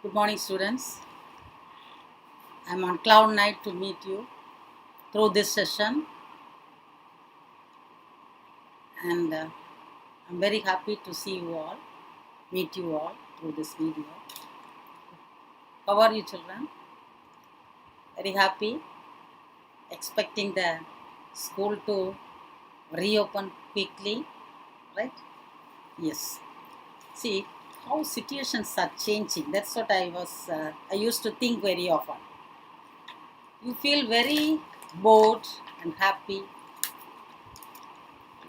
Good morning, students. I'm on cloud nine to meet you through this session, and I'm very happy to see you all, meet you all through this video. How are you, children? Very happy, expecting the school to reopen quickly, right? Yes. See how situations are changing. That's what I used to think very often. You feel very bored and happy.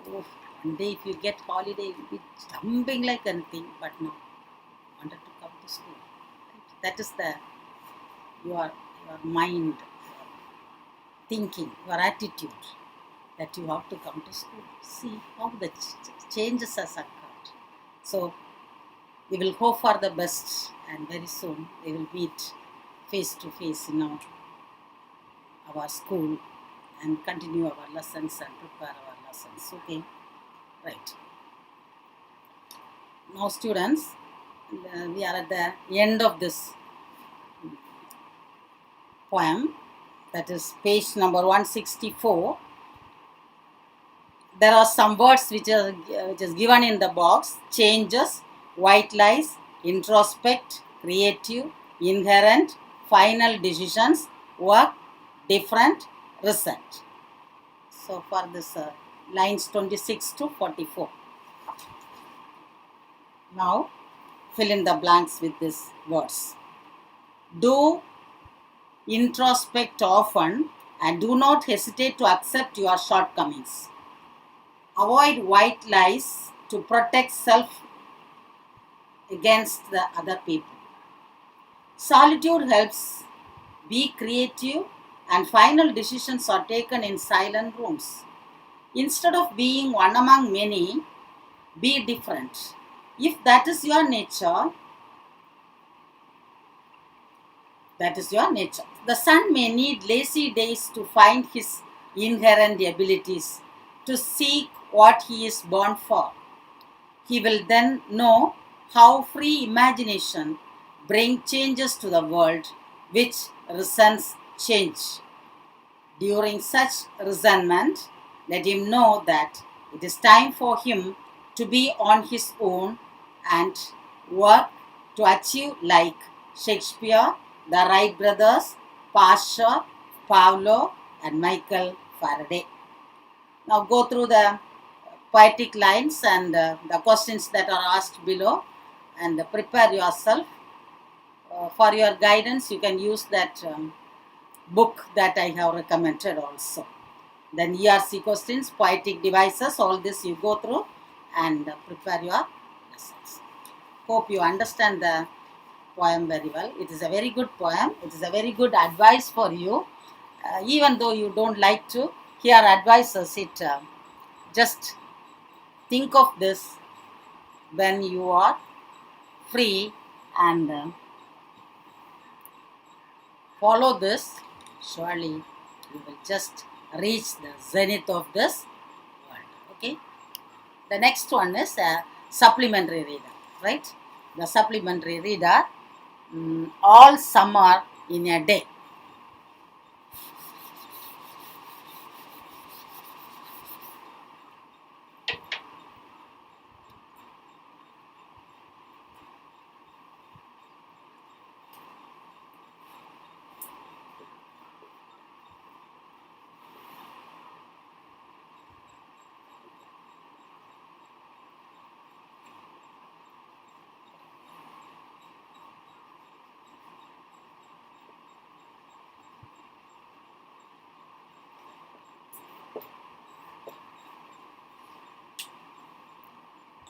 Oh, one day if you get holiday, you'll be jumping like anything, but no, wanted to come to school. Right? That is the your mind thinking, your attitude that you have to come to school. See how the changes has occurred. So we will hope for the best, and very soon we will meet face to face in our school and continue our lessons and prepare our lessons. Okay, right. Now, students, we are at the end of this poem, that is page number 164. There are some words which is given in the box: changes, white lies, introspect, creative, inherent, final decisions, work, different, result. So for this lines 26 to 44. Now fill in the blanks with these words. Do introspect often and do not hesitate to accept your shortcomings. Avoid white lies to protect self against the other people. Solitude helps. Be creative, and final decisions are taken in silent rooms. Instead of being one among many, be different. If that is your nature, that is your nature. The son may need lazy days to find his inherent abilities, to seek what he is born for. He will then know how free imagination brings changes to the world, which resents change. During such resentment, let him know that it is time for him to be on his own and work to achieve, like Shakespeare, the Wright brothers, Pasteur, Pavlov, and Michael Faraday. Now go through the poetic lines and the questions that are asked below, and prepare yourself. For your guidance, you can use that book that I have recommended also. Then ERC questions, poetic devices, all this you go through and prepare your lessons. Hope you understand the poem very well. It is a very good poem. It is a very good advice for you. Even though you don't like to hear advices, just think of this when you are free and follow this. Surely you will just reach the zenith of this world. Okay. The next one is a supplementary reader, right? The supplementary reader, all summer in a day.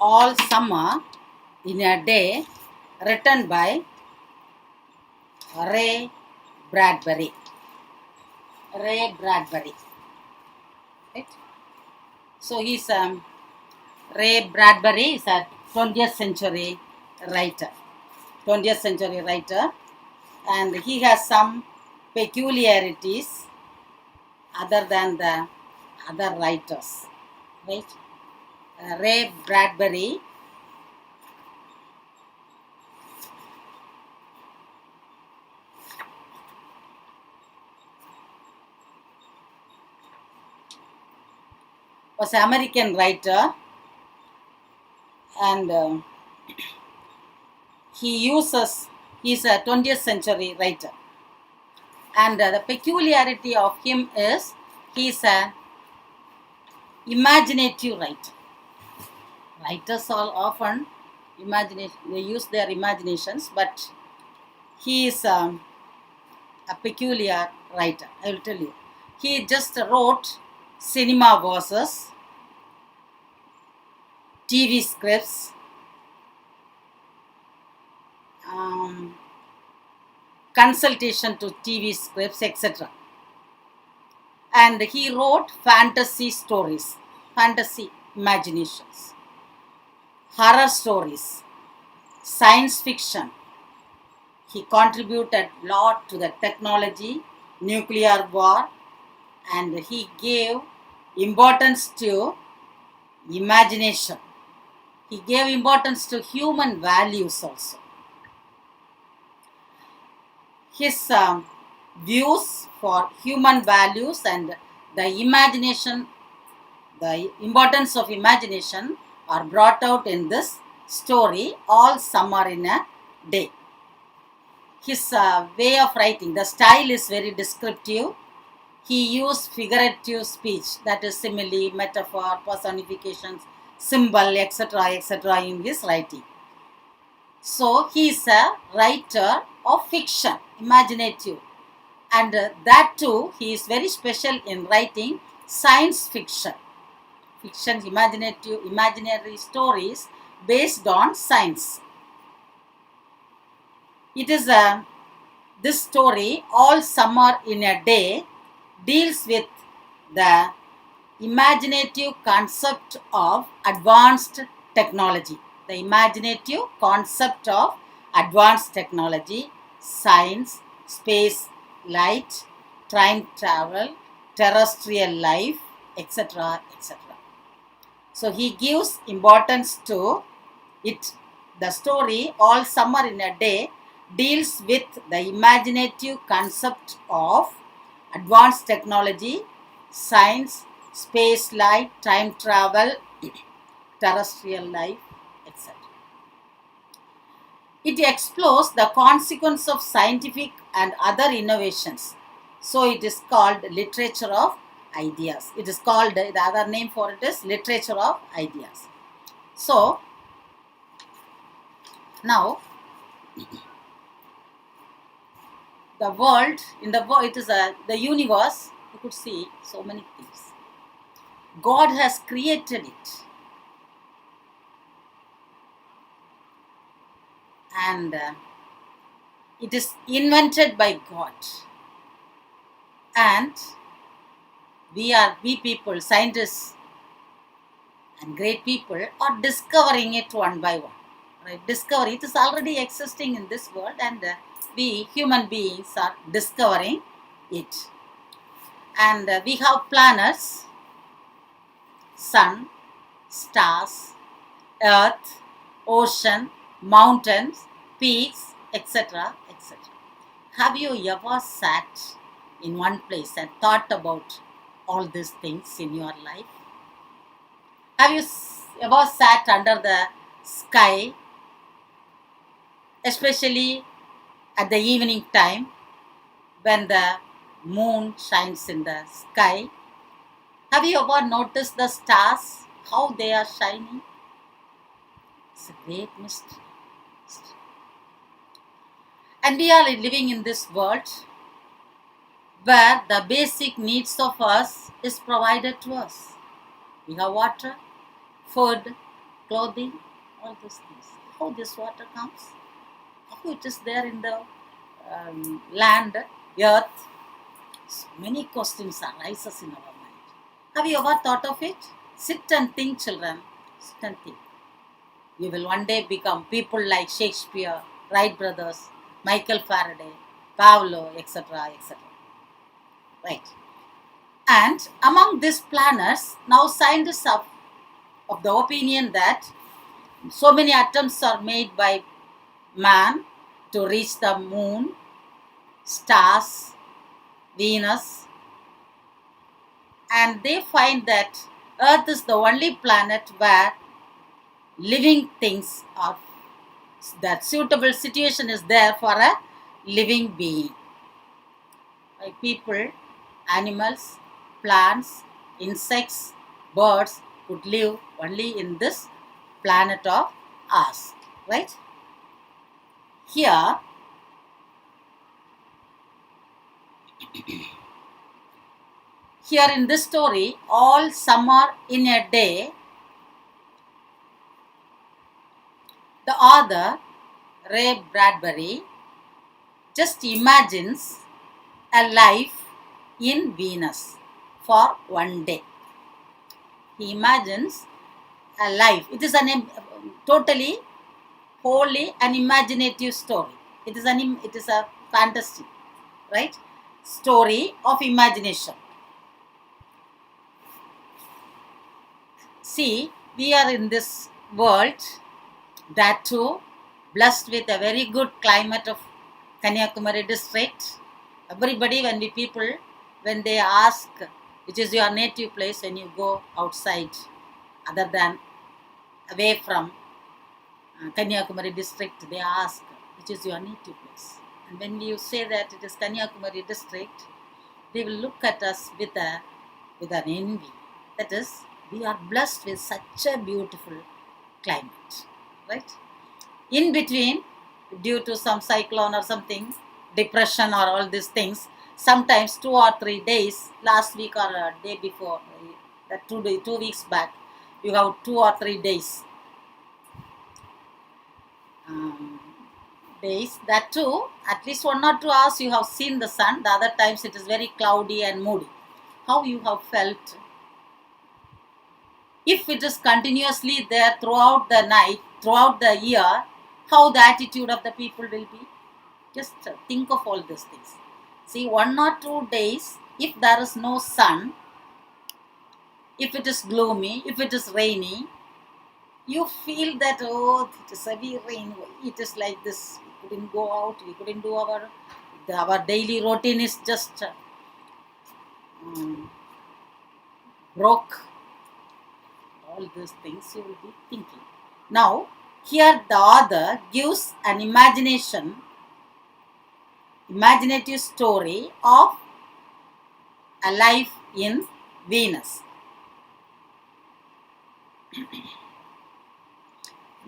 All summer in a day, written by Ray Bradbury. Ray Bradbury. Right? So he's Ray Bradbury is a 20th century writer. 20th century writer, and he has some peculiarities other than the other writers. Right? Ray Bradbury was an American writer, and he's a 20th century writer. And the peculiarity of him is he's an imaginative writer. Writers are often they use their imaginations, but he is a peculiar writer. I will tell you. He just wrote cinema verses, TV scripts, consultation to TV scripts, etc. And he wrote fantasy stories, fantasy imaginations, horror stories, science fiction. He contributed a lot to the technology, nuclear war, and he gave importance to imagination. He gave importance to human values also. His views for human values and the imagination, the importance of imagination are brought out in this story, All Summer in a Day. His way of writing, the style is very descriptive. He used figurative speech, that is simile, metaphor, personifications, symbol, etc., etc. in his writing. So he is a writer of fiction, imaginative, and that too he is very special in writing science fiction, imaginative, imaginary stories based on science. It is this story, All Summer in a Day, deals with the imaginative concept of advanced technology. The imaginative concept of advanced technology, science, space, light, time travel, terrestrial life, etc., etc. So he gives importance to it. The story, All Summer in a Day, deals with the imaginative concept of advanced technology, science, space, light, time travel, terrestrial life, etc. It explores the consequence of scientific and other innovations. So it is called literature of ideas. It is called, the other name for it is literature of ideas. So now the world, in the world, it is the universe. You could see so many things. God has created it, and it is invented by God, and we people, scientists and great people, are discovering it one by one. Right? Discovery, it is already existing in this world, and we human beings are discovering it. And we have planets, sun, stars, earth, ocean, mountains, peaks, etc., etc. Have you ever sat in one place and thought about all these things in your life? Have you ever sat under the sky, especially at the evening time when the moon shines in the sky? Have you ever noticed the stars, how they are shining? It's a great mystery. And we are living in this world where the basic needs of us is provided to us. We have water, food, clothing, all these things. How this water comes? How it is there in the land, earth? So many questions arises in our mind. Have you ever thought of it? Sit and think, children. Sit and think. You will one day become people like Shakespeare, Wright brothers, Michael Faraday, Pavlov, etc., etc. Right. And among these planets, now scientists are of the opinion that so many attempts are made by man to reach the moon, stars, Venus, and they find that Earth is the only planet where living things are, that suitable situation is there for a living being. Like people, animals, plants, insects, birds could live only in this planet of ours, right? Here, here in this story, all summer in a day, the author, Ray Bradbury, just imagines a life in Venus for one day. He imagines a life. It is totally, wholly an imaginative story. It is a fantasy, right? Story of imagination. See, we are in this world, that too blessed with a very good climate of Kanyakumari district. Everybody, when they ask which is your native place, when you go outside, other than away from Kanyakumari district, they ask which is your native place. And when you say that it is Kanyakumari district, they will look at us with an envy. That is, we are blessed with such a beautiful climate, right? In between, due to some cyclone or something, depression or all these things, sometimes 2 or 3 days, last week or a day before, that 2 weeks back, you have 2 or 3 days. That too, at least 1 or 2 hours you have seen the sun. The other times it is very cloudy and moody. How you have felt? If it is continuously there throughout the night, throughout the year, how the attitude of the people will be? Just think of all these things. See, 1 or 2 days, if there is no sun, if it is gloomy, if it is rainy, you feel that, oh, it is heavy rain, it is like this, we couldn't go out, we couldn't do our daily routine is just broke. All these things you will be thinking. Now, here the author gives an imaginative story of a life in Venus.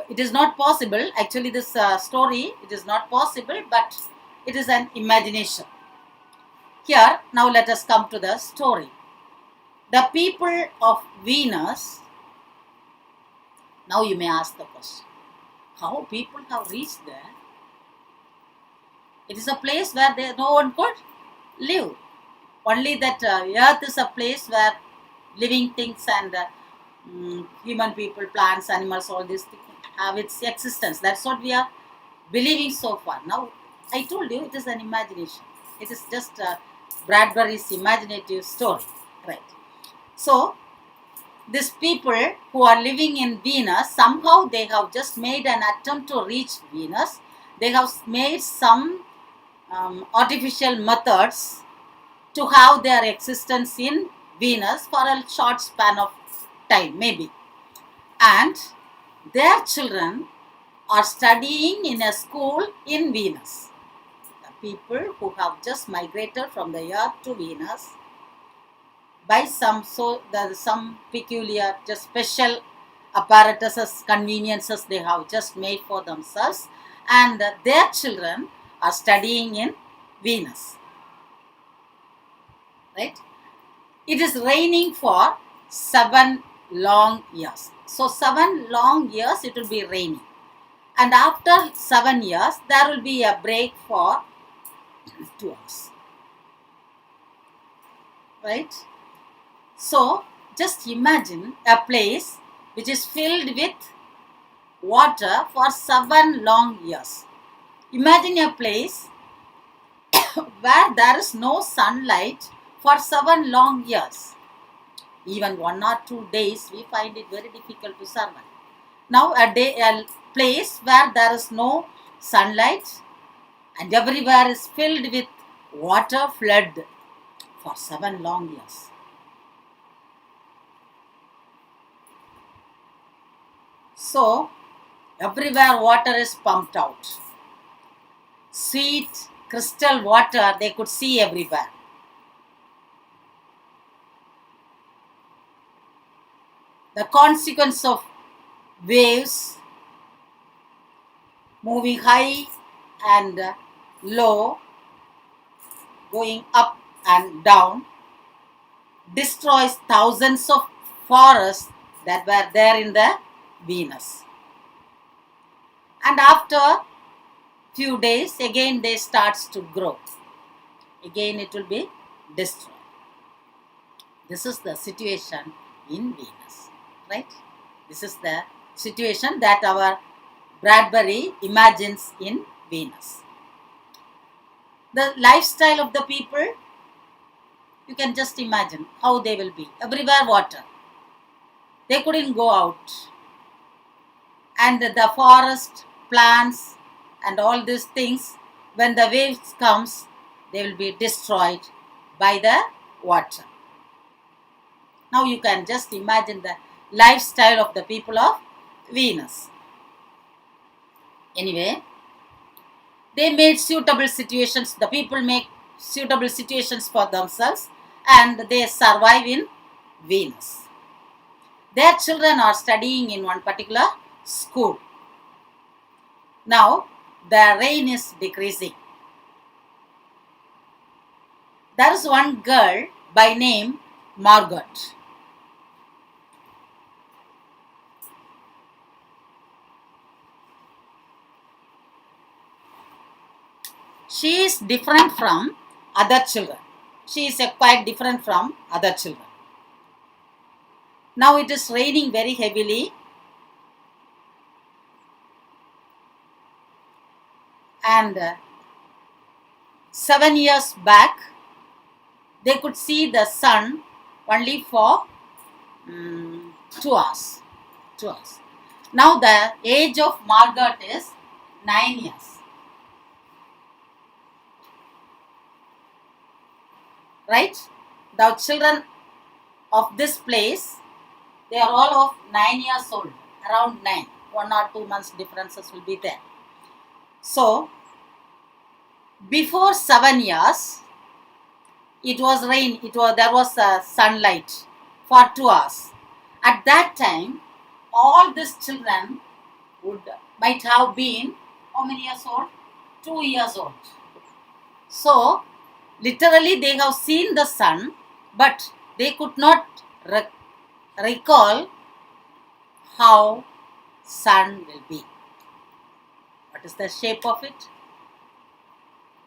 It is not possible, actually this story, it is not possible, but it is an imagination. Here, now let us come to the story. The people of Venus, now you may ask the question, how people have reached there? It is a place where no one could live. Only that earth is a place where living things and human people, plants, animals, all these things have its existence. That's what we are believing so far. Now, I told you it is an imagination. It is just Bradbury's imaginative story, right? So, these people who are living in Venus, somehow they have just made an attempt to reach Venus. They have made some artificial methods to have their existence in Venus for a short span of time, maybe. And their children are studying in a school in Venus. The people who have just migrated from the earth to Venus by some peculiar, just special apparatuses, conveniences they have just made for themselves, and their children are studying in Venus, right? It is raining for 7 long years. So 7 long years it will be raining, and after 7 years there will be a break for 2 hours, right? So just imagine a place which is filled with water for 7 long years. Imagine a place where there is no sunlight for 7 long years. Even 1 or 2 days, we find it very difficult to survive. Now, a place where there is no sunlight and everywhere is filled with water, flood for 7 long years. So everywhere water is pumped out. Sweet crystal water they could see everywhere. The consequence of waves moving high and low, going up and down, destroys thousands of forests that were there in the Venus. And after few days, again they starts to grow. Again it will be destroyed. This is the situation in Venus, right? This is the situation that our Bradbury imagines in Venus. The lifestyle of the people, you can just imagine how they will be. Everywhere water. They couldn't go out. And the forest, plants and all these things, when the waves comes, they will be destroyed by the water. Now you can just imagine the lifestyle of the people of Venus. Anyway, they made suitable situations. The people make suitable situations for themselves and they survive in Venus. Their children are studying in one particular school. Now, the rain is decreasing. There is one girl by name Margaret. She is different from other children. She is quite different from other children. Now it is raining very heavily. And 7 years back, they could see the sun only for 2 hours. 2 hours. Now the age of Margaret is 9 years. Right? The children of this place, they are all of 9 years old. Around 9. 1 or 2 months differences will be there. So, before 7 years, it was rain, there was sunlight for 2 hours. At that time, all these children might have been, how many years old? 2 years old. So, literally they have seen the sun, but they could not recall how sun will be. What is the shape of it?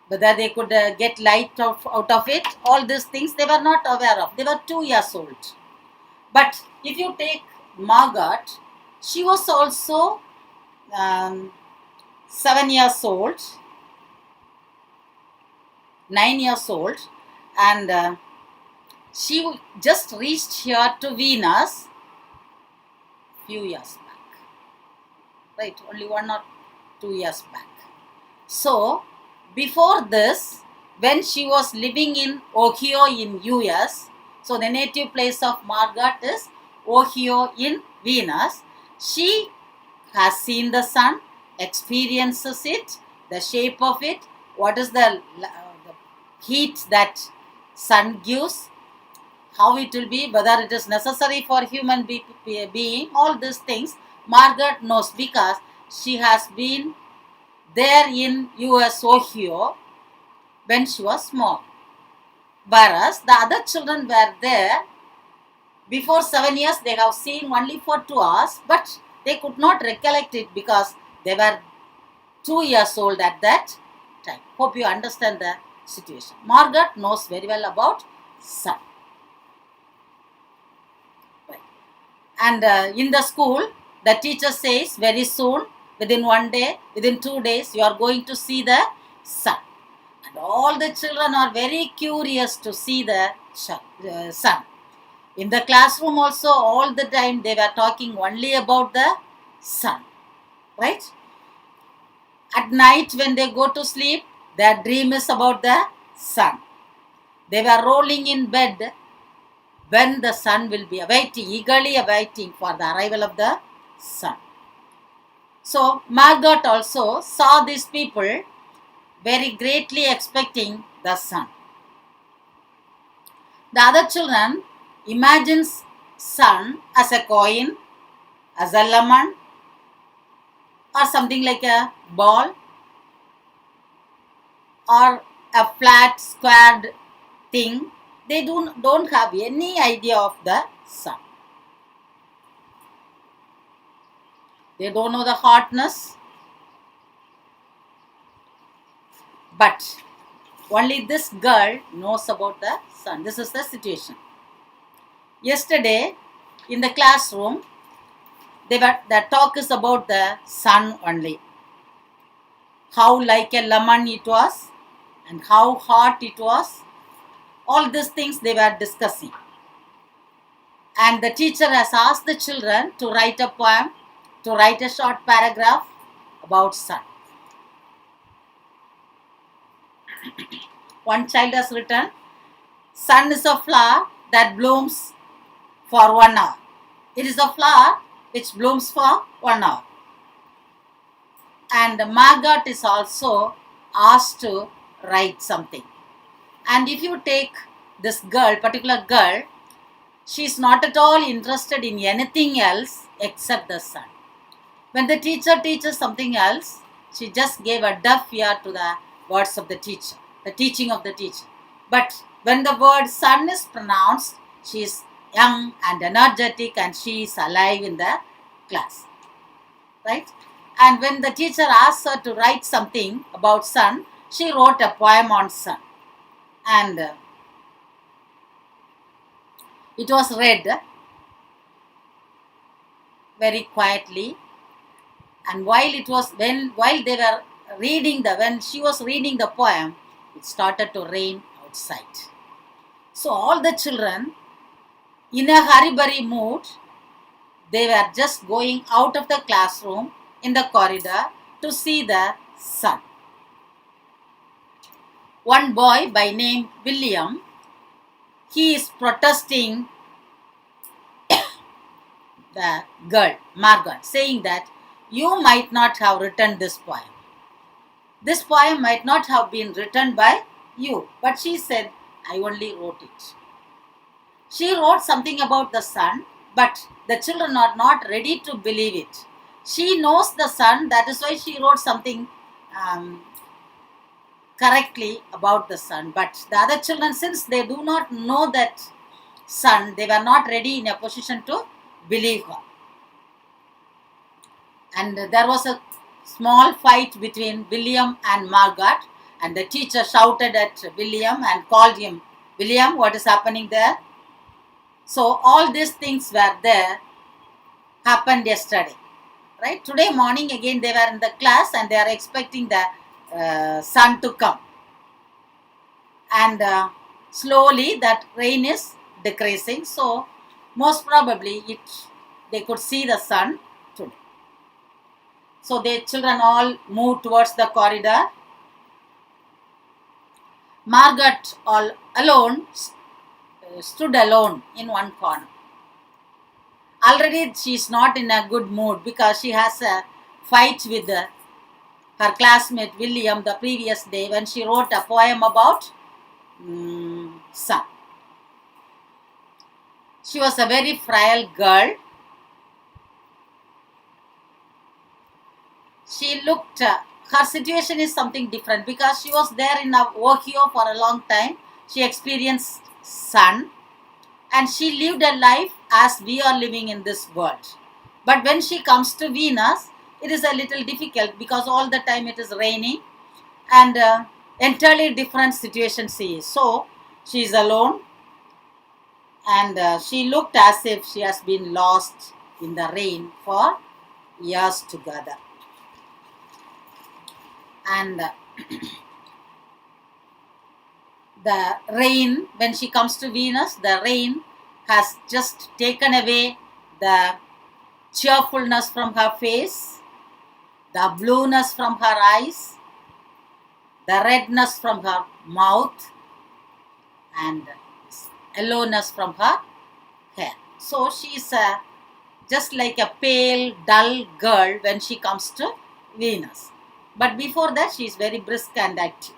Whether they could get light out of it, all these things they were not aware of. They were 2 years old. But if you take Margaret, she was also 7 years old, 9 years old, and she just reached here to Venus few years back. Right, only 1 or 2 years back. So, before this, when she was living in Ohio in US, so the native place of Margaret is Ohio in Venus, she has seen the sun, experiences it, the shape of it, what is the heat that sun gives, how it will be, whether it is necessary for human being, all these things Margaret knows because she has been there in US Ohio when she was small. Whereas the other children were there before 7 years, they have seen only for 2 hours, but they could not recollect it because they were 2 years old at that time. Hope you understand the situation. Margaret knows very well about sun. Right. And in the school, the teacher says very soon, within 1 day, within 2 days, you are going to see the sun. And all the children are very curious to see the sun. In the classroom also, all the time they were talking only about the sun. Right? At night when they go to sleep, their dream is about the sun. They were rolling in bed when the sun will be awaiting, eagerly awaiting for the arrival of the sun. So Margot also saw these people very greatly expecting the sun. The other children imagines sun as a coin, as a lemon, or something like a ball, or a flat squared thing. They don't have any idea of the sun. They don't know the hotness, but only this girl knows about the sun. This is the situation. Yesterday, in the classroom, the talk is about the sun only. How like a lemon it was, and how hot it was. All these things they were discussing. And the teacher has asked the children to write a poem, to write a short paragraph about sun. One child has written, sun is a flower that blooms for 1 hour. It is a flower which blooms for 1 hour. And Margot is also asked to write something. And if you take this girl, particular girl, she is not at all interested in anything else except the sun. When the teacher teaches something else, she just gave a deaf ear to the words of the teacher, the teaching of the teacher. But when the word sun is pronounced, she is young and energetic and she is alive in the class. Right? And when the teacher asked her to write something about sun, she wrote a poem on sun. And it was read very quietly. And while they were when she was reading the poem, it started to rain outside. So all the children, in a hurry-burry mood, they were just going out of the classroom in the corridor to see the sun. One boy by name William, he is protesting the girl, Margot, saying that you might not have written this poem. This poem might not have been written by you. But she said, I only wrote it. She wrote something about the sun, but the children are not ready to believe it. She knows the sun, that is why she wrote something correctly about the sun. But the other children, since they do not know that sun, they were not ready in a position to believe her. And there was a small fight between William and Margot, and the teacher shouted at William and called him, William, what is happening there? So all these things were there, happened yesterday. Right? Today morning again they were in the class and they are expecting the sun to come. And slowly that rain is decreasing. So most probably they could see the sun today. So the children all moved towards the corridor. Margot all alone stood alone in one corner. Already she is not in a good mood because she has a fight with her classmate William the previous day when she wrote a poem about sun. She was a very frail girl. She looked, her situation is something different because she was there in Ohio for a long time. She experienced sun and she lived a life as we are living in this world. But when she comes to Venus, it is a little difficult because all the time it is raining and entirely different situation she is. So she is alone and she looked as if she has been lost in the rain for years together. And the rain, when she comes to Venus, the rain has just taken away the cheerfulness from her face, the blueness from her eyes, the redness from her mouth, and yellowness from her hair. So she is a just like a pale, dull girl when she comes to Venus. But before that, she is very brisk and active.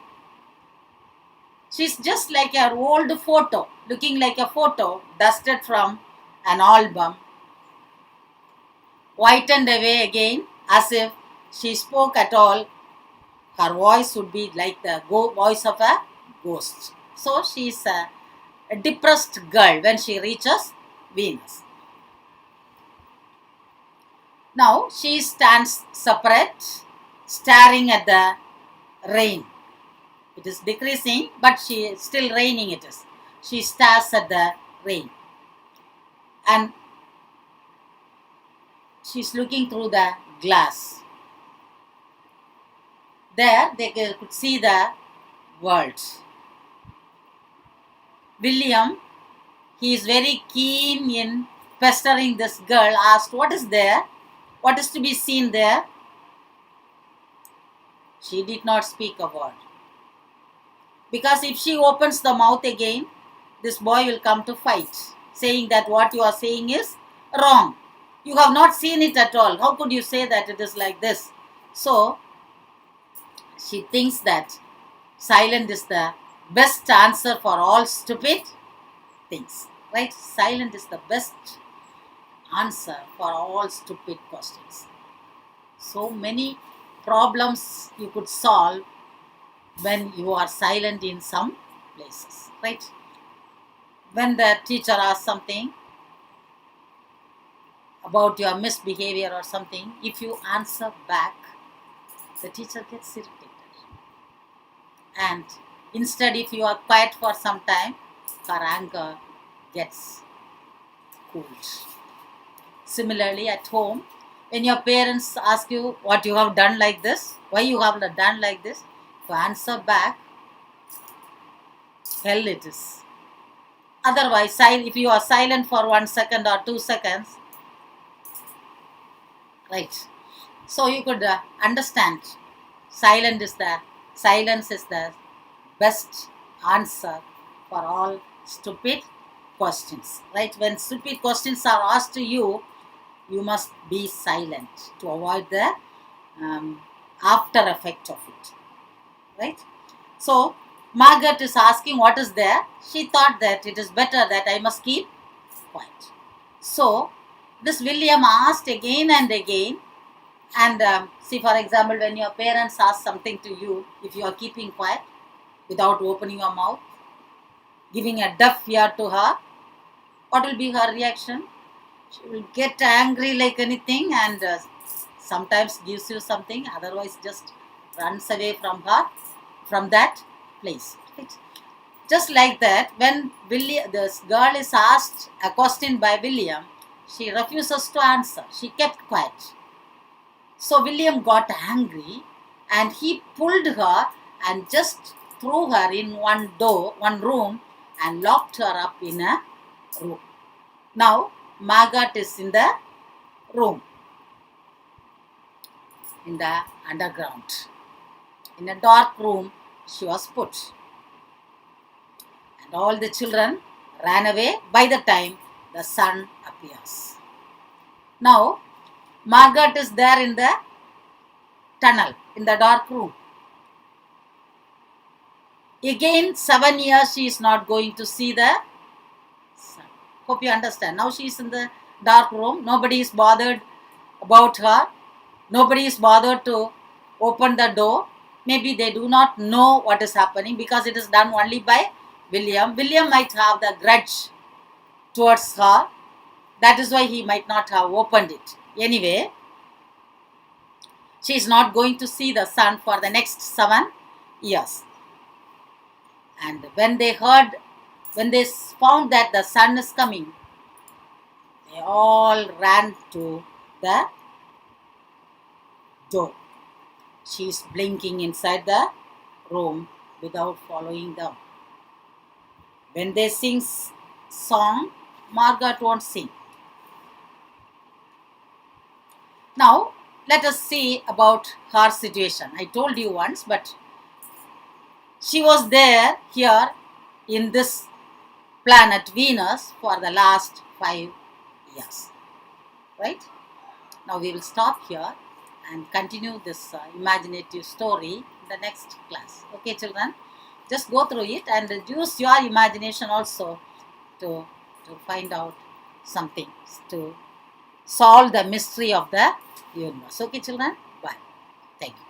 She's just like an old photo, looking like a photo dusted from an album, whitened away again as if she spoke at all. Her voice would be like the voice of a ghost. So she is a depressed girl when she reaches Venus. Now she stands separate, staring at the rain. It is decreasing, but she is still raining it is. She stares at the rain. And she's looking through the glass. There they could see the world. William, he is very keen in pestering this girl, asked, "What is there? What is to be seen there?" She did not speak a word. Because if she opens the mouth again, this boy will come to fight, saying that what you are saying is wrong. You have not seen it at all. How could you say that it is like this? So, she thinks that silent is the best answer for all stupid things. Right? Silent is the best answer for all stupid questions. So many problems you could solve when you are silent in some places. Right? When the teacher asks something about your misbehavior or something, if you answer back, the teacher gets irritated. And instead, if you are quiet for some time, her anger gets cooled. Similarly, at home, when your parents ask you what you have done like this, why you have done like this, to answer back, hell it is. Otherwise, if you are silent for 1 second or 2 seconds, right? So you could understand silence is the best answer for all stupid questions, right? When stupid questions are asked to you, you must be silent to avoid the after effect of it, right? So Margaret is asking what is there. She thought that it is better that I must keep quiet. So this William asked again and again. And see, for example, when your parents ask something to you, if you are keeping quiet without opening your mouth, giving a deaf ear to her, what will be her reaction? She will get angry like anything and sometimes gives you something, otherwise just runs away from that place. Right? Just like that, when this girl is asked a question by William, she refuses to answer. She kept quiet. So William got angry and he pulled her and just threw her in one room and locked her up in a room. Now Margaret is in the room, in the underground. In a dark room she was put. And all the children ran away by the time the sun appears. Now Margaret is there in the tunnel, in the dark room. Again, 7 years she is not going to see the sun. Hope you understand. Now she is in the dark room. Nobody is bothered about her. Nobody is bothered to open the door. Maybe they do not know what is happening because it is done only by William. William might have the grudge towards her. That is why he might not have opened it. Anyway, she is not going to see the sun for the next 7 years. And when they found that the sun is coming, they all ran to the door. She is blinking inside the room without following them. When they sing song, Margaret won't sing. Now, let us see about her situation. I told you once, but she was here in this planet Venus for the last 5 years. right? Now we will stop here and continue this imaginative story in the next class. Okay, children? Just go through it and use your imagination also to find out something, to solve the mystery of the universe. Okay, children? Bye. Thank you.